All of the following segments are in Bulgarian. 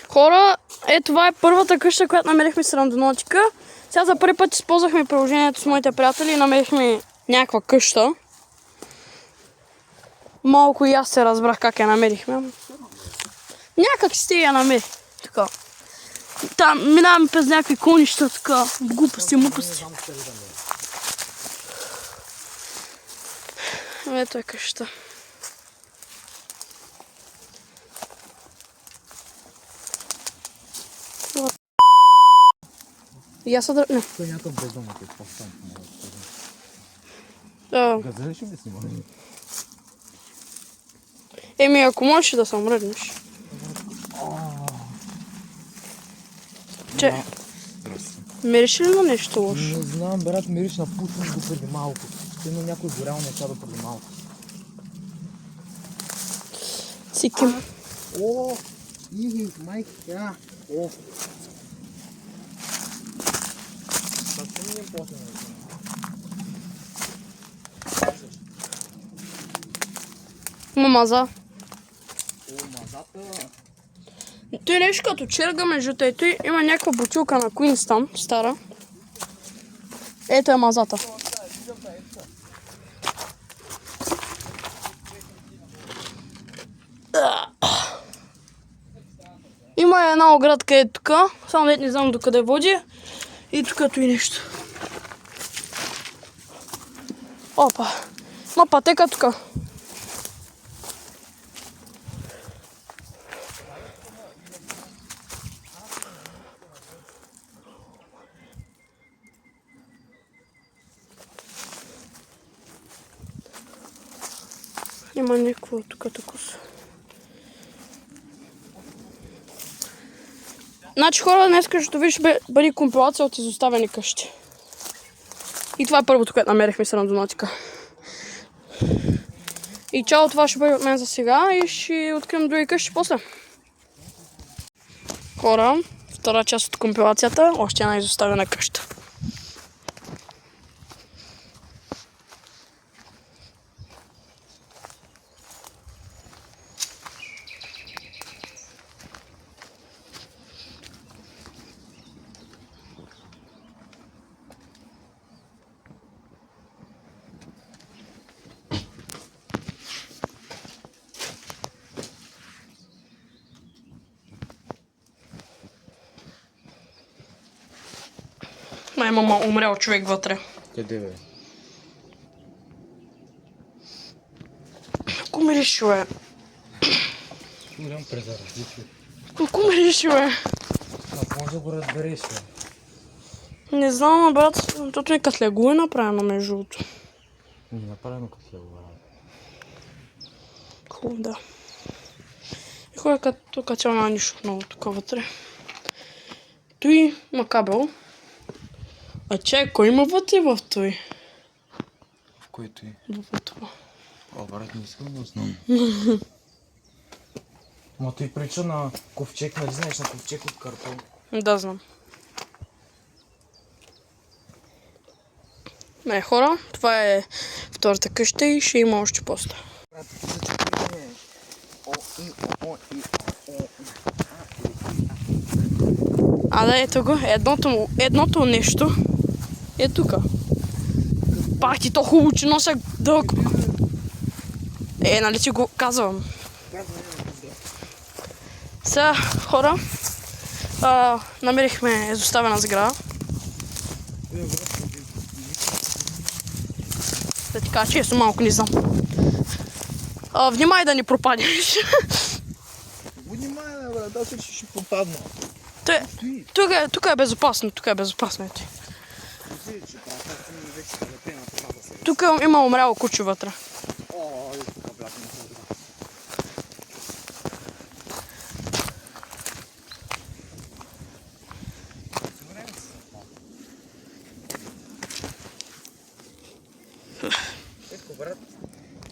Хора, това е първата къща, която намерихме с рандонотика. Сега за първи път използвахме приложението с моите приятели и намерихме някаква къща. Малко и аз се разбрах как я намерихме. Някак си я намерих. Така. Там минаваме през някакви конища, така, глупости, мупости. Ето е къщата. И аз съдра... Не. Той някакъв бездомът е по-стан. Да. Газели ще ми снимаме. Еми, ако можеш да се мръднеш. Че, мириш ли на нещо лошо? Не знам, брат, мириш на пушен до преди малко. Има някой горял неща до преди малко. Сиким. О, иги, майк, я. О. Съвсем не е после. Има маза. О, мазата. Той нещо като черга между тъй. Той има някаква бутилка на Queens там, стара. Ето е мазата. Има една оградка е тук, само не знам докъде води. И тук като и нещо. Опа, има пътека тук. Има някакво тук такова. Значи хора, днес като виж бъде компилация от изоставени къщи. И това е първото, което намерихме с рандонотика. И чао, това ще бъде от мен за сега и ще открием други къщи после. Хора, втора част от компилацията, още една изоставена къща. Има умрял човек вътре. Къде бе? Колко мириш, бе? Голям презаразди. Колко мириш, бе? А може да го разбереш, бе? Не знам, брат, защото и катлегу е направено между другото. Не е направено катлегу, брат. Хубаво, да. И хора, тук цяло няма нищо много тук вътре. Той има кабел. А чай, кой има вътре в той? В който и? В това. О, брат, не искам да знам. Ма той прилича на ковчег, нали знаеш, на ковчег от картон. Да, знам. Не, хора, това е втората къща и ще има още после. А да, ето го, едното нещо е тука. Пак ти то хубаво, че нося дълъг. Нали си го казвам. Сега, хора, намерихме изоставена сграда. Да ти кажа често, малко не знам. Внимай да не пропаднеш. Внимай, брат, аз ще попадна. Тук е безопасно, тук е безопасно. Тук има умряло куче вътре.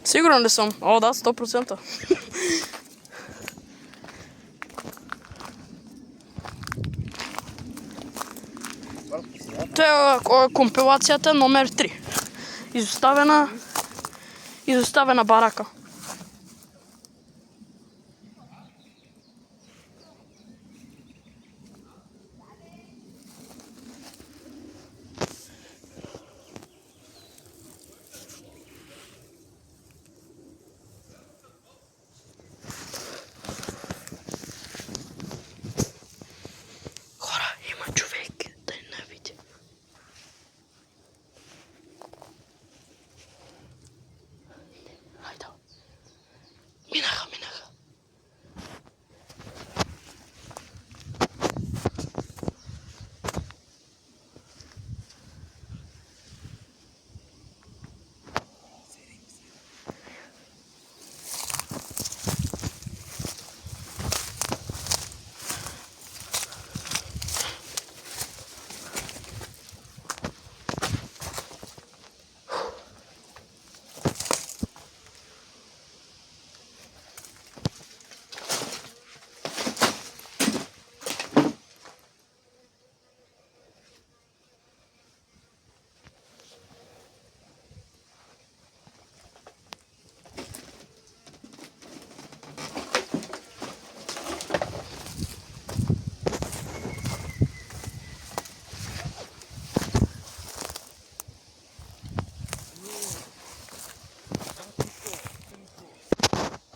Сигурен ли съм? О, да, 100%. Това е компилацията номер 3. Изоставена барака.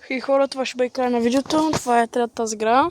И хора, това ще бъде край на видеото. Това е третата сграда.